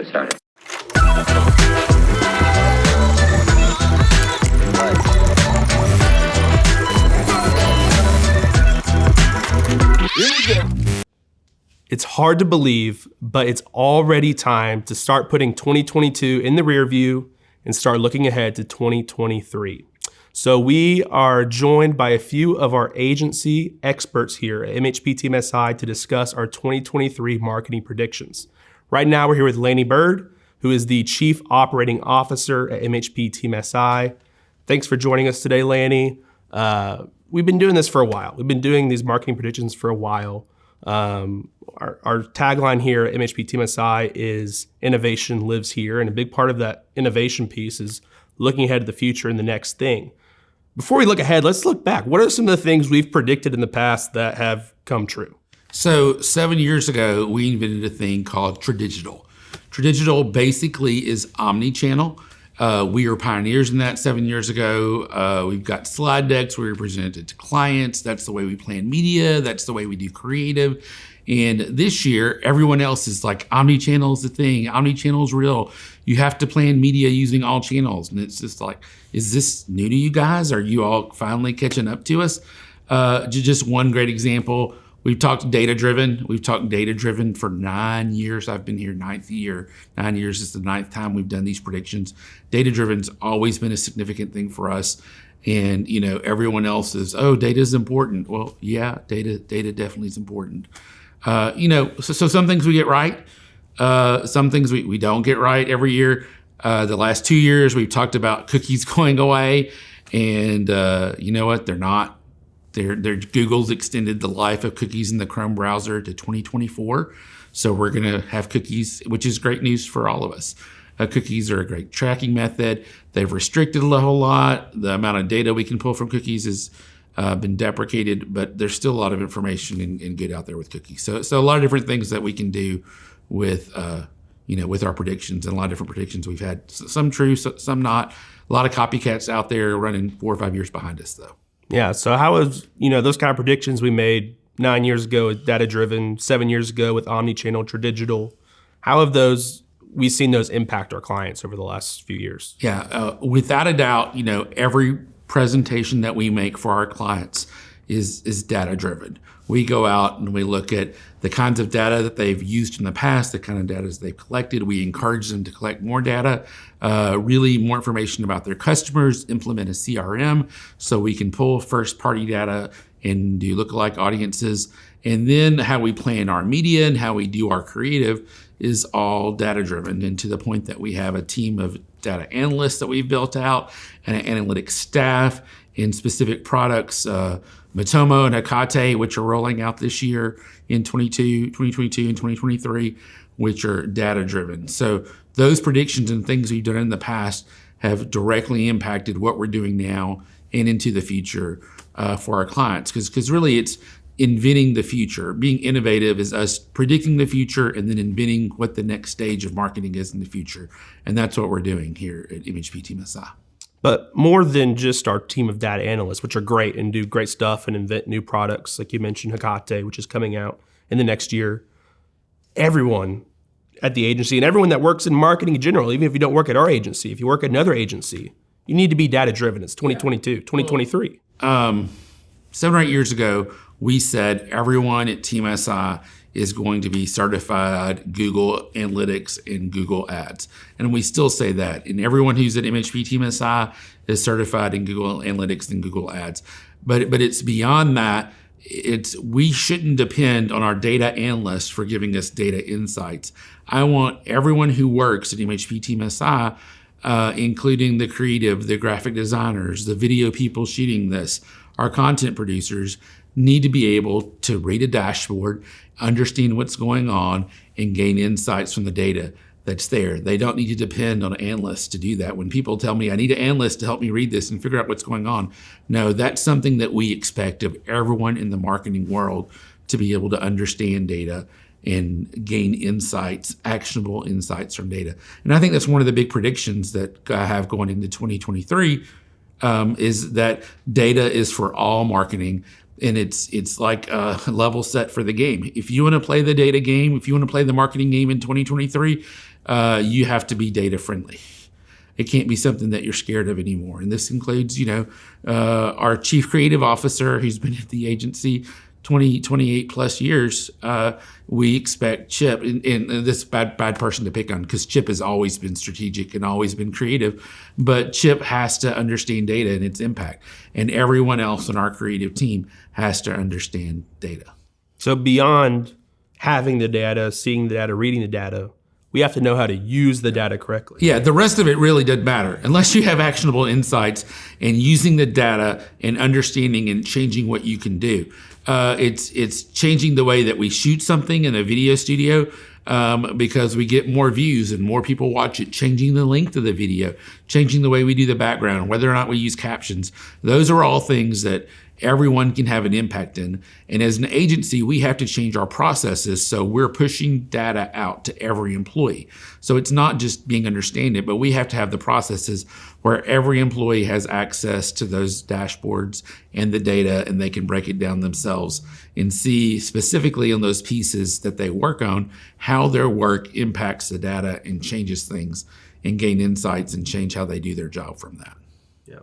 get started. It's hard to believe, but it's already time to start putting 2022 in the rear view and start looking ahead to 2023. So we are joined by a few of our agency experts here at MHP TMSI to discuss our 2023 marketing predictions. Right now we're here with Lannie Byrd, who is the Chief Operating Officer at MHP TMSI. Thanks for joining us today, Lannie. We've been doing this for a while. We've been doing these marketing predictions for a while. Our tagline here at MHP TMSI is innovation lives here. And a big part of that innovation piece is looking ahead to the future and the next thing. Before we look ahead, let's look back. What are some of the things we've predicted in the past that have come true? So 7 years ago, we invented a thing called TraDigital. TraDigital basically is omni-channel. We were pioneers in that 7 years ago. We've got slide decks where we present it to clients. That's the way we plan media. That's the way we do creative. And this year, everyone else is like, omni-channel is the thing. Omni-channel is real. You have to plan media using all channels. And it's just like, is this new to you guys? Are you all finally catching up to us? Just one great example. We've talked data-driven. We've talked data-driven for 9 years. I've been here 9th year. 9 years is the 9th time we've done these predictions. Data-driven's always been a significant thing for us. And, you know, everyone else is, oh, data is important. Well, yeah, data definitely is important. So some things we get right. Some things we don't get right every year. The last 2 years, we've talked about cookies going away. And you know what? They're not. Google's extended the life of cookies in the Chrome browser to 2024. So we're going to have cookies, which is great news for all of us. Cookies are a great tracking method. They've restricted a whole lot. The amount of data we can pull from cookies has been deprecated, but there's still a lot of information and good out there with cookies. So a lot of different things that we can do with, with our predictions, and a lot of different predictions we've had. Some true, some not. A lot of copycats out there running 4 or 5 years behind us, though. Yeah, so how has, those kind of predictions we made 9 years ago with data-driven, 7 years ago with omni-channel, TraDigital, how have we've seen those impact our clients over the last few years? Yeah, without a doubt, every presentation that we make for our clients is data-driven. We go out and we look at the kinds of data that they've used in the past, the kind of data they've collected. We encourage them to collect more data, really more information about their customers, implement a CRM so we can pull first-party data and do lookalike audiences. And then how we plan our media and how we do our creative is all data-driven, and to the point that we have a team of data analysts that we've built out and an analytics staff in specific products, Matomo and Hecate, which are rolling out this year in 2022 and 2023, which are data-driven. So those predictions and things we've done in the past have directly impacted what we're doing now and into the future for our clients. Because really it's inventing the future. Being innovative is us predicting the future and then inventing what the next stage of marketing is in the future. And that's what we're doing here at MHP TMSI. But more than just our team of data analysts, which are great and do great stuff and invent new products, like you mentioned, Hecate, which is coming out in the next year, everyone at the agency and everyone that works in marketing in general, even if you don't work at our agency, if you work at another agency, you need to be data-driven. It's 2022, 2023. 7 or 8 years ago, we said everyone at TMSI is going to be certified Google Analytics and Google Ads. And we still say that. And everyone who's at MHP TMSI is certified in Google Analytics and Google Ads. But it's beyond that. We shouldn't depend on our data analysts for giving us data insights. I want everyone who works at MHP TMSI, including the creative, the graphic designers, the video people shooting this, our content producers, need to be able to read a dashboard, understand what's going on, and gain insights from the data that's there. They don't need to depend on analysts to do that. When people tell me, I need an analyst to help me read this and figure out what's going on, no, that's something that we expect of everyone in the marketing world, to be able to understand data and gain insights, actionable insights from data. And I think that's one of the big predictions that I have going into 2023, is that data is for all marketing, And it's like a level set for the game. If you want to play the data game, if you want to play the marketing game in 2023, you have to be data friendly. It can't be something that you're scared of anymore. And this includes, our chief creative officer, who's been at the agency 28 plus years. We expect Chip, and this is bad person to pick on, because Chip has always been strategic and always been creative, but Chip has to understand data and its impact. And everyone else on our creative team has to understand data. So beyond having the data, seeing the data, reading the data, we have to know how to use the data correctly. Yeah, the rest of it really doesn't matter unless you have actionable insights and using the data and understanding and changing what you can do. It's changing the way that we shoot something in a video studio because we get more views and more people watch it, changing the length of the video, changing the way we do the background, whether or not we use captions. Those are all things that everyone can have an impact in. And as an agency, we have to change our processes so we're pushing data out to every employee. So it's not just being understanding, but we have to have the processes where every employee has access to those dashboards and the data, and they can break it down themselves and see specifically on those pieces that they work on how their work impacts the data and changes things, and gain insights and change how they do their job from that. Yeah.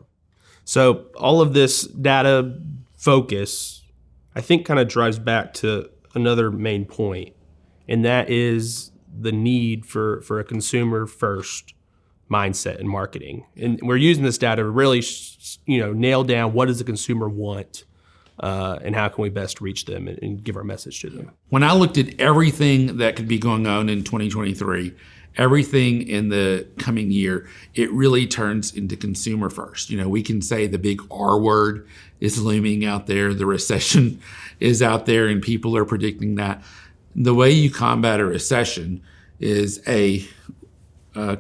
So all of this data focus, I think, kind of drives back to another main point, and that is the need for a consumer first mindset in marketing. And we're using this data to really, nail down what does the consumer want, and how can we best reach them and give our message to them. When I looked at everything that could be going on in 2023, everything in the coming year, it really turns into consumer first. We can say the big R word is looming out there. The recession is out there, and people are predicting that. The way you combat a recession is a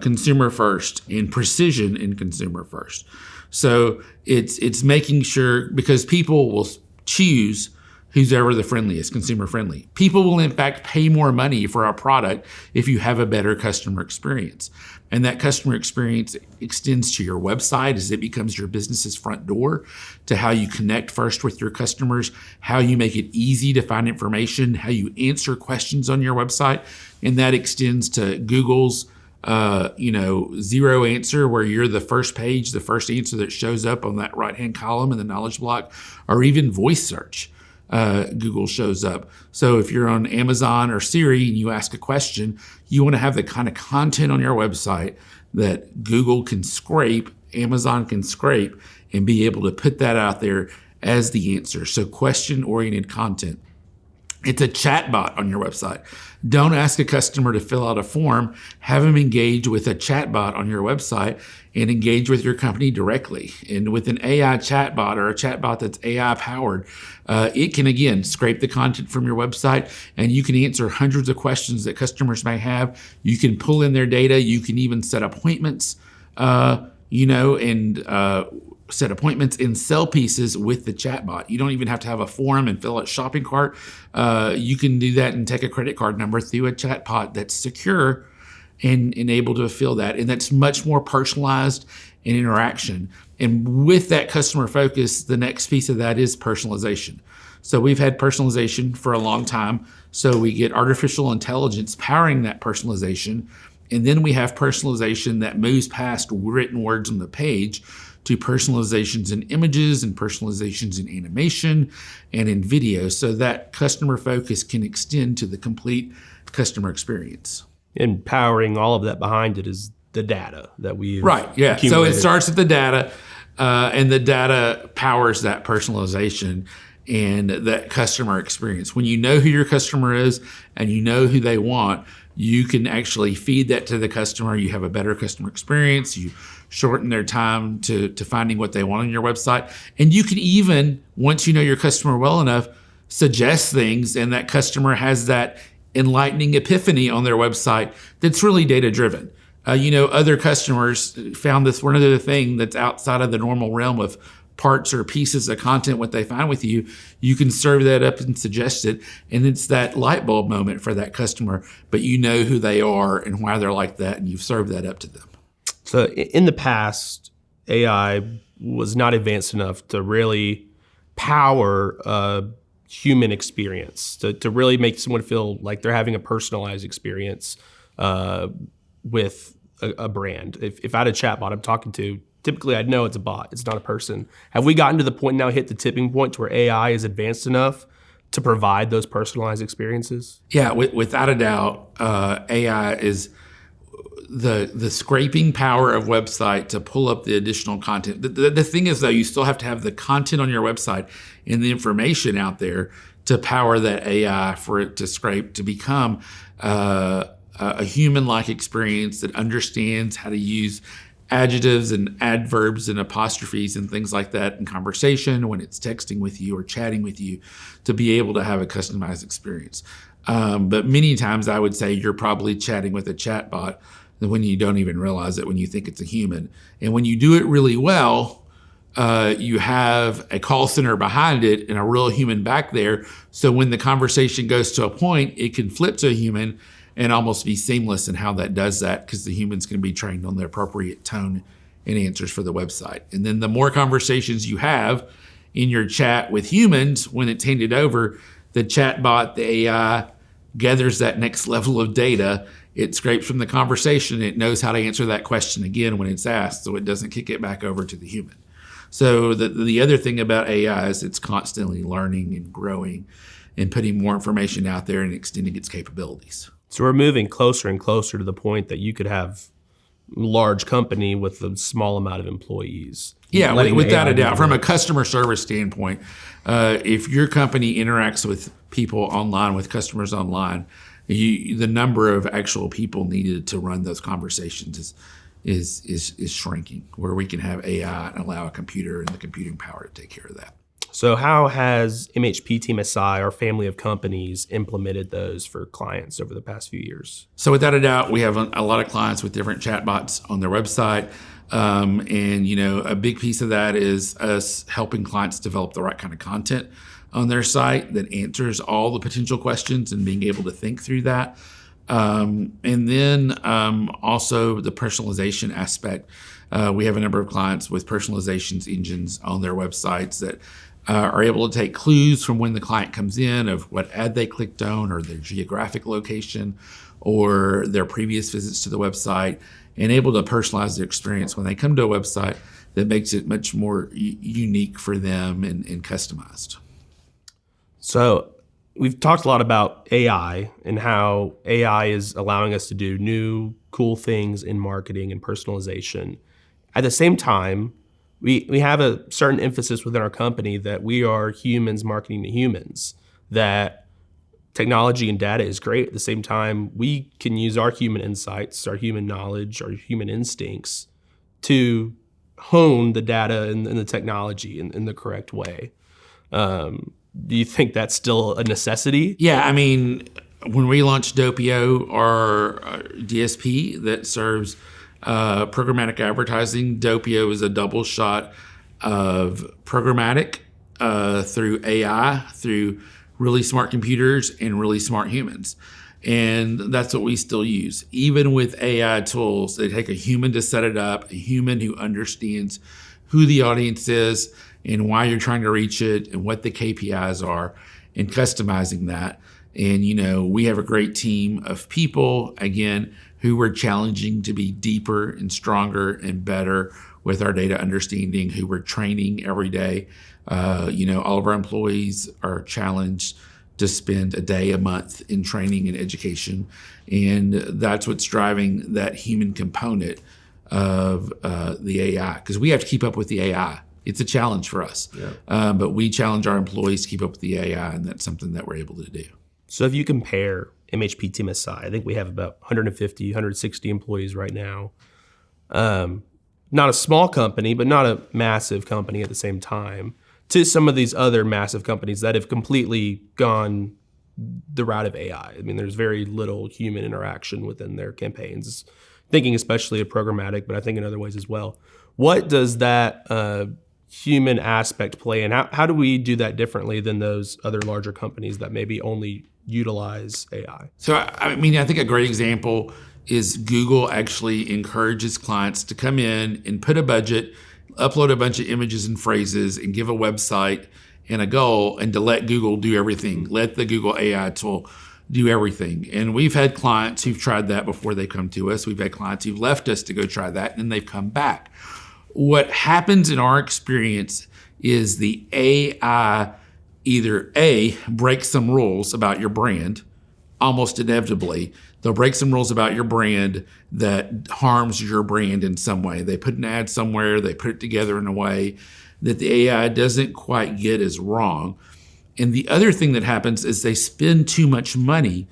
consumer first and precision in consumer first. So it's making sure, because people will choose who's ever the friendliest, consumer friendly. People will in fact pay more money for a product if you have a better customer experience. And that customer experience extends to your website as it becomes your business's front door, to how you connect first with your customers, how you make it easy to find information, how you answer questions on your website. And that extends to Google's zero answer, where you're the first page, the first answer that shows up on that right-hand column in the knowledge block, or even voice search. Google shows up. So if you're on Amazon or Siri and you ask a question, you want to have the kind of content on your website that Google can scrape, Amazon can scrape, and be able to put that out there as the answer. So question-oriented content. It's a chatbot on your website. Don't ask a customer to fill out a form. Have them engage with a chatbot on your website and engage with your company directly. And with an AI chatbot, or a chatbot that's AI powered, it can, again, scrape the content from your website, and you can answer hundreds of questions that customers may have. You can pull in their data. You can even set appointments, set appointments and sell pieces with the chatbot. You don't even have to have a form and fill out a shopping cart. You can do that and take a credit card number through a chatbot that's secure and able to fill that. And that's much more personalized and interaction. And with that customer focus, the next piece of that is personalization. So we've had personalization for a long time. So we get artificial intelligence powering that personalization. And then we have personalization that moves past written words on the page to personalizations in images and personalizations in animation and in video, so that customer focus can extend to the complete customer experience. And powering all of that behind it is the data that we've accumulated. So it starts with the data, and the data powers that personalization and that customer experience. When you know who your customer is and you know who they want, you can actually feed that to the customer. You have a better customer experience. You shorten their time to finding what they want on your website. And you can even, once you know your customer well enough, suggest things, and that customer has that enlightening epiphany on their website that's really data-driven. Other customers found this one other thing that's outside of the normal realm of parts or pieces of content, what they find with you. You can serve that up and suggest it, and it's that light bulb moment for that customer, but you know who they are and why they're like that, and you've served that up to them. So in the past, AI was not advanced enough to really power human experience, to really make someone feel like they're having a personalized experience with a brand. If I had a chatbot I'm talking to, typically I'd know it's a bot, it's not a person. Have we gotten to the point now, hit the tipping point to where AI is advanced enough to provide those personalized experiences? Yeah, without a doubt, AI is the scraping power of website to pull up the additional content. The thing is, though, you still have to have the content on your website and the information out there to power that AI for it to scrape, to become a human-like experience that understands how to use adjectives and adverbs and apostrophes and things like that in conversation when it's texting with you or chatting with you, to be able to have a customized experience. But many times I would say you're probably chatting with a chatbot when you don't even realize it, when you think it's a human. And when you do it really well, you have a call center behind it and a real human back there. So when the conversation goes to a point, it can flip to a human and almost be seamless in how that does that, because the human's going to be trained on the appropriate tone and answers for the website. And then the more conversations you have in your chat with humans, when it's handed over, the chatbot, the AI, gathers that next level of data. It scrapes from the conversation. It knows how to answer that question again when it's asked, so it doesn't kick it back over to the human. So the other thing about AI is it's constantly learning and growing and putting more information out there and extending its capabilities. So we're moving closer and closer to the point that you could have a large company with a small amount of employees. Yeah, without a doubt. From a customer service standpoint, if your company interacts with people online, with customers online, the number of actual people needed to run those conversations is shrinking, where we can have AI and allow a computer and the computing power to take care of that. So how has MHP Team SI, our family of companies, implemented those for clients over the past few years? So without a doubt, we have a lot of clients with different chatbots on their website. And a big piece of that is us helping clients develop the right kind of content on their site that answers all the potential questions and being able to think through that. And then also the personalization aspect. We have a number of clients with personalizations engines on their websites that are able to take clues from when the client comes in of what ad they clicked on, or their geographic location, or their previous visits to the website, and able to personalize their experience when they come to a website that makes it much more unique for them and customized. So we've talked a lot about AI and how AI is allowing us to do new, cool things in marketing and personalization. At the same time, we have a certain emphasis within our company that we are humans marketing to humans, that technology and data is great. At the same time, we can use our human insights, our human knowledge, our human instincts to hone the data and the technology in the correct way. Do you think that's still a necessity? Yeah, I mean, when we launched Doppio, our DSP that serves programmatic advertising, Doppio is a double shot of programmatic through AI, through really smart computers and really smart humans. And that's what we still use. Even with AI tools, they take a human to set it up, a human who understands who the audience is and why you're trying to reach it and what the KPIs are, and customizing that. And, we have a great team of people, again, who we're challenging to be deeper and stronger and better with our data understanding, who we're training every day. All of our employees are challenged to spend a day a month in training and education. And that's what's driving that human component of the AI, because we have to keep up with the AI. It's a challenge for us, but we challenge our employees to keep up with the AI, and that's something that we're able to do. So if you compare MHP Team SI, I think we have about 150, 160 employees right now. Not a small company, but not a massive company at the same time, to some of these other massive companies that have completely gone the route of AI. I mean, there's very little human interaction within their campaigns, thinking especially of programmatic, but I think in other ways as well. What does that human aspect play in? How do we do that differently than those other larger companies that maybe only utilize AI? So, I think a great example is Google actually encourages clients to come in and put a budget, upload a bunch of images and phrases, and give a website and a goal, and to let Google do everything. Let the Google AI tool do everything. And we've had clients who've tried that before they come to us. We've had clients who've left us to go try that, and they've come back. What happens in our experience is the AI either A, breaks some rules about your brand, almost inevitably. They'll break some rules about your brand that harms your brand in some way. They put an ad somewhere, they put it together in a way that the AI doesn't quite get as wrong. And the other thing that happens is they spend too much money.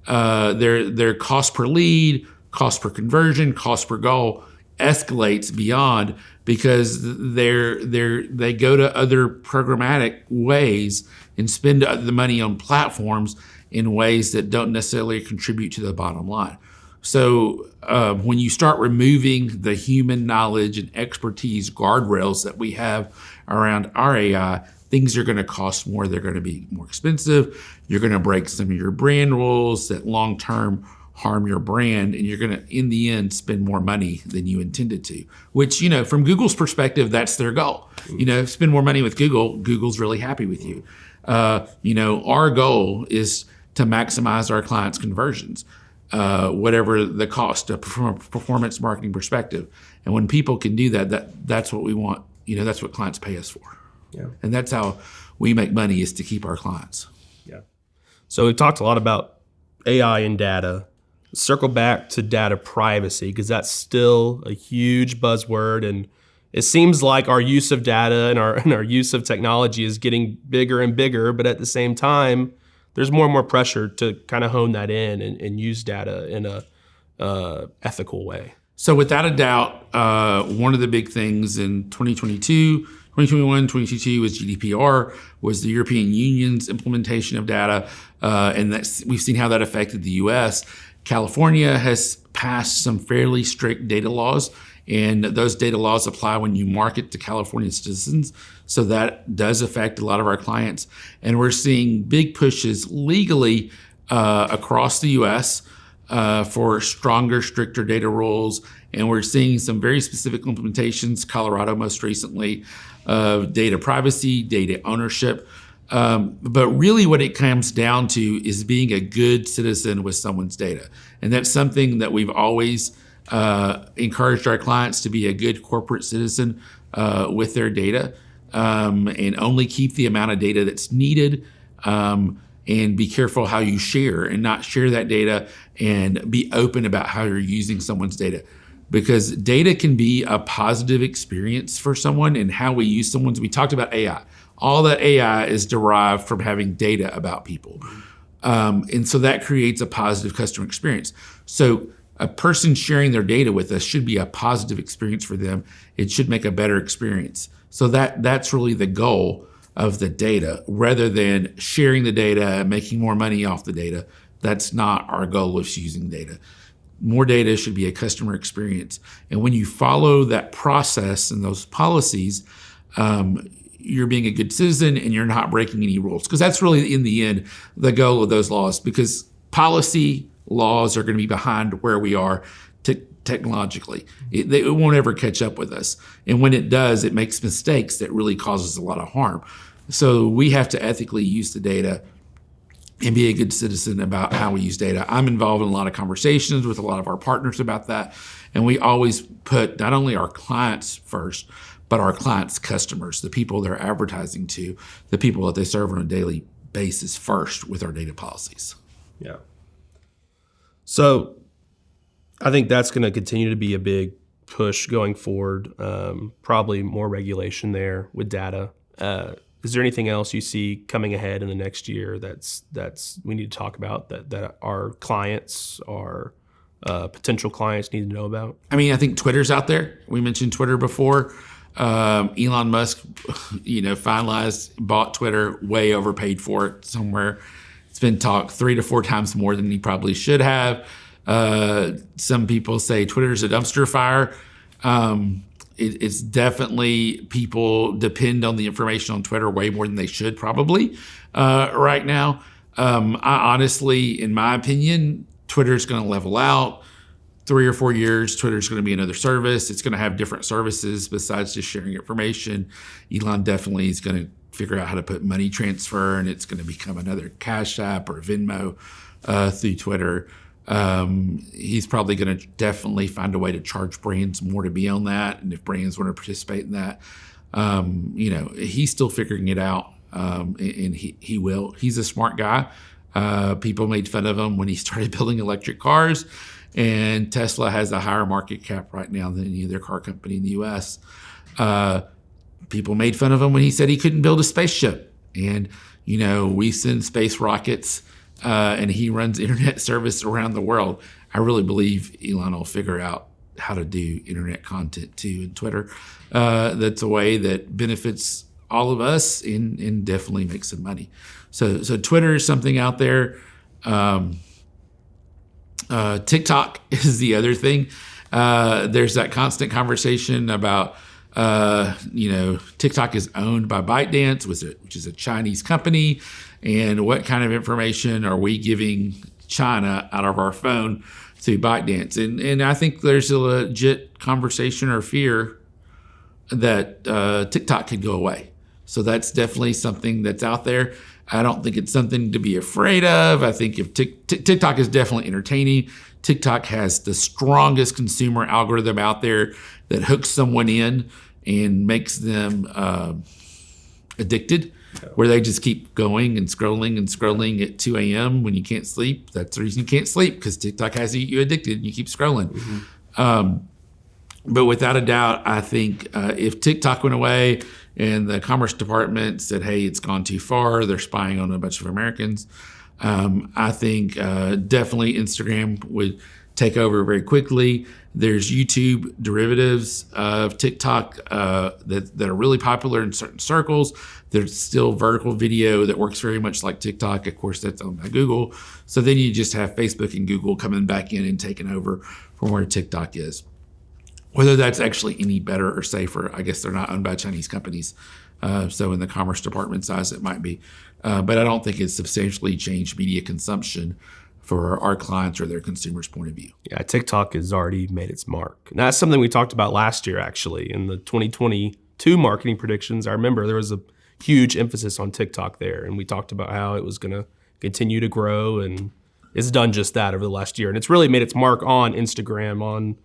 Their cost per lead, cost per conversion, cost per goal escalates beyond because they go to other programmatic ways and spend the money on platforms in ways that don't necessarily contribute to the bottom line. So when you start removing the human knowledge and expertise guardrails that we have around our AI, things are going to cost more. They're going to be more expensive. You're going to break some of your brand rules that long-term harm your brand, and you're going to, in the end, spend more money than you intended to, which, from Google's perspective, that's their goal. Spend more money with Google. Google's really happy with you. Our goal is to maximize our clients' conversions, whatever the cost from a performance marketing perspective. And when people can do that's what we want. That's what clients pay us for. Yeah. And that's how we make money, is to keep our clients. Yeah. So we've talked a lot about AI and data. Circle back to data privacy, because that's still a huge buzzword, and it seems like our use of data and our use of technology is getting bigger and bigger, but at the same time, there's more and more pressure to kind of hone that in and use data in a ethical way. So without a doubt, one of the big things in 2022, 2021, 2022 was GDPR, was the European Union's implementation of data, and we've seen how that affected the U.S. California has passed some fairly strict data laws, and those data laws apply when you market to California citizens. So that does affect a lot of our clients. And we're seeing big pushes legally across the U.S. For stronger, stricter data rules. And we're seeing some very specific implementations, Colorado most recently, of data privacy, data ownership. But really what it comes down to is being a good citizen with someone's data. And that's something that we've always encouraged our clients to be a good corporate citizen with their data, and only keep the amount of data that's needed, and be careful how you share, and not share that data, and be open about how you're using someone's data. Because data can be a positive experience for someone, and how we use someone's. We talked about AI. All that AI is derived from having data about people. And so that creates a positive customer experience. So a person sharing their data with us should be a positive experience for them. It should make a better experience. So that's really the goal of the data, rather than sharing the data and making more money off the data. That's not our goal of using data. More data should be a customer experience. And when you follow that process and those policies, you're being a good citizen and you're not breaking any rules. Because that's really, in the end, the goal of those laws. Because policy laws are going to be behind where we are technologically. It won't ever catch up with us. And when it does, it makes mistakes that really causes a lot of harm. So we have to ethically use the data and be a good citizen about how we use data. I'm involved in a lot of conversations with a lot of our partners about that. And we always put not only our clients first, but our clients' customers, the people they're advertising to, the people that they serve on a daily basis first with our data policies. Yeah. So I think that's going to continue to be a big push going forward. Probably more regulation there with data. Is there anything else you see coming ahead in the next year that's we need to talk about that our clients, our potential clients need to know about? I mean, I think Twitter's out there. We mentioned Twitter before. Elon Musk, bought Twitter, way overpaid for it somewhere. It's been talked 3 to 4 times more than he probably should have. Some people say Twitter's a dumpster fire. It's definitely, people depend on the information on Twitter way more than they should probably right now. I honestly, in my opinion, Twitter's going to level out. 3 or 4 years, Twitter's going to be another service. It's going to have different services besides just sharing information. Elon definitely is going to figure out how to put money transfer, and it's going to become another Cash App or Venmo through Twitter. He's probably going to definitely find a way to charge brands more to be on that, and if brands want to participate in that, he's still figuring it out, and he will. He's a smart guy. People made fun of him when he started building electric cars, and Tesla has a higher market cap right now than any other car company in the U.S. People made fun of him when he said he couldn't build a spaceship, and we send space rockets, and he runs internet service around the world. I really believe Elon will figure out how to do internet content too, and Twitter. That's a way that benefits all of us and definitely makes some money. So Twitter is something out there. TikTok is the other thing. There's that constant conversation about, TikTok is owned by ByteDance, which is a Chinese company. And what kind of information are we giving China out of our phone through ByteDance? And I think there's a legit conversation or fear that TikTok could go away. So that's definitely something that's out there. I don't think it's something to be afraid of. I think if TikTok is definitely entertaining. TikTok has the strongest consumer algorithm out there that hooks someone in and makes them addicted, where they just keep going and scrolling at 2 a.m. when you can't sleep. That's the reason you can't sleep, because TikTok has you addicted and you keep scrolling. Mm-hmm. But without a doubt, I think if TikTok went away and the Commerce Department said, hey, it's gone too far, they're spying on a bunch of Americans, I think definitely Instagram would take over very quickly. There's YouTube derivatives of TikTok that are really popular in certain circles. There's still vertical video that works very much like TikTok. Of course, that's owned by Google. So then you just have Facebook and Google coming back in and taking over from where TikTok is. Whether that's actually any better or safer, I guess they're not owned by Chinese companies. So in the Commerce Department size, it might be. But I don't think it's substantially changed media consumption for our clients or their consumers' point of view. Yeah, TikTok has already made its mark. And that's something we talked about last year, actually. In the 2022 marketing predictions, I remember there was a huge emphasis on TikTok there. And we talked about how it was going to continue to grow. And it's done just that over the last year. And it's really made its mark on Instagram, on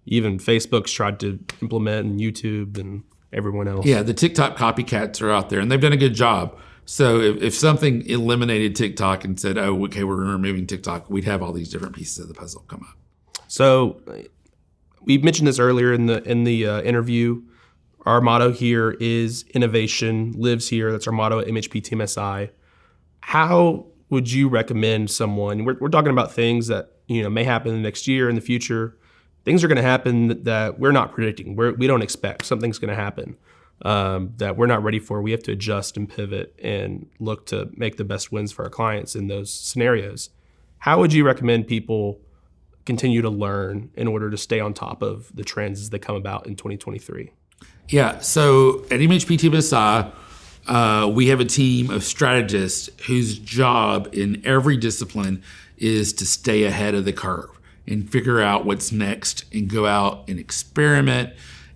even Facebook's tried to implement, and YouTube and everyone else. Yeah, the TikTok copycats are out there, and they've done a good job. So if something eliminated TikTok and said, oh, okay, we're removing TikTok, we'd have all these different pieces of the puzzle come up. So we mentioned this earlier in the interview. Our motto here is innovation lives here. That's our motto at MHP TMSI. How would you recommend someone, we're talking about things that may happen the next year, in the future. Things are going to happen that we're not predicting. We don't expect. Something's going to happen that we're not ready for. We have to adjust and pivot and look to make the best wins for our clients in those scenarios. How would you recommend people continue to learn in order to stay on top of the trends as they come about in 2023? Yeah, so at MHP TMSI, we have a team of strategists whose job in every discipline is to stay ahead of the curve and figure out what's next and go out and experiment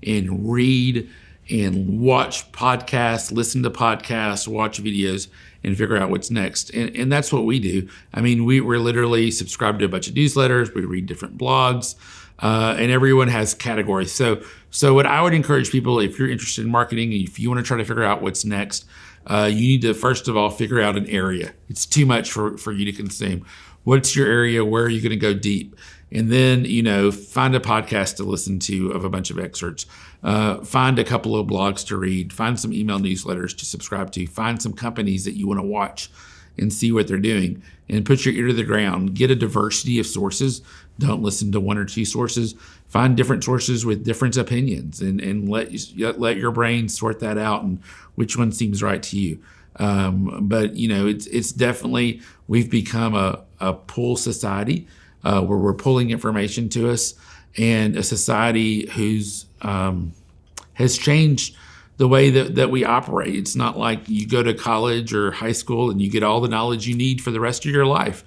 and read and watch podcasts, listen to podcasts, watch videos, and figure out what's next. And that's what we do. I mean, we're literally subscribed to a bunch of newsletters. We read different blogs, and everyone has categories. So what I would encourage people, if you're interested in marketing, if you want to try to figure out what's next, you need to, first of all, figure out an area. It's too much for you to consume. What's your area? Where are you going to go deep? And then, find a podcast to listen to of a bunch of excerpts. Find a couple of blogs to read. Find some email newsletters to subscribe to. Find some companies that you want to watch and see what they're doing. And put your ear to the ground. Get a diversity of sources. Don't listen to one or two sources. Find different sources with different opinions, and let your brain sort that out and which one seems right to you. But it's definitely, we've become a pull society. Where we're pulling information to us, and a society who's has changed the way that we operate. It's not like you go to college or high school and you get all the knowledge you need for the rest of your life.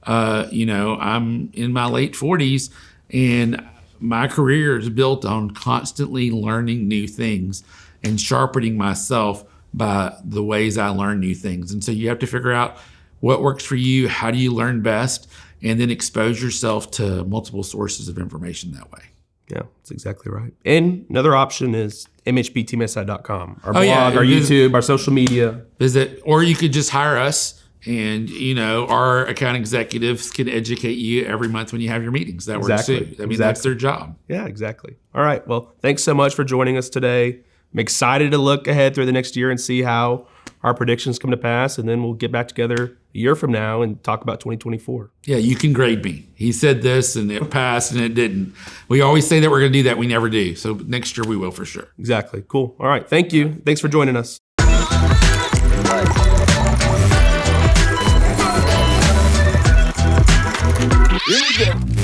I'm in my late 40s, and my career is built on constantly learning new things and sharpening myself by the ways I learn new things. And so you have to figure out what works for you, how do you learn best, and then expose yourself to multiple sources of information that way. Yeah, that's exactly right. And another option is mhbteamsi.com, our blog, our visit, YouTube, our social media. Visit, or you could just hire us, and our account executives can educate you every month when you have your meetings. That works too. I mean, that's their job. Yeah, exactly. All right. Well, thanks so much for joining us today. I'm excited to look ahead through the next year and see how our predictions come to pass, and then we'll get back together a year from now and talk about 2024. Yeah, you can grade me. He said this, and it passed, and it didn't. We always say that we're going to do that. We never do. So next year we will for sure. Exactly. Cool. All right. Thank you. Thanks for joining us. Here we go.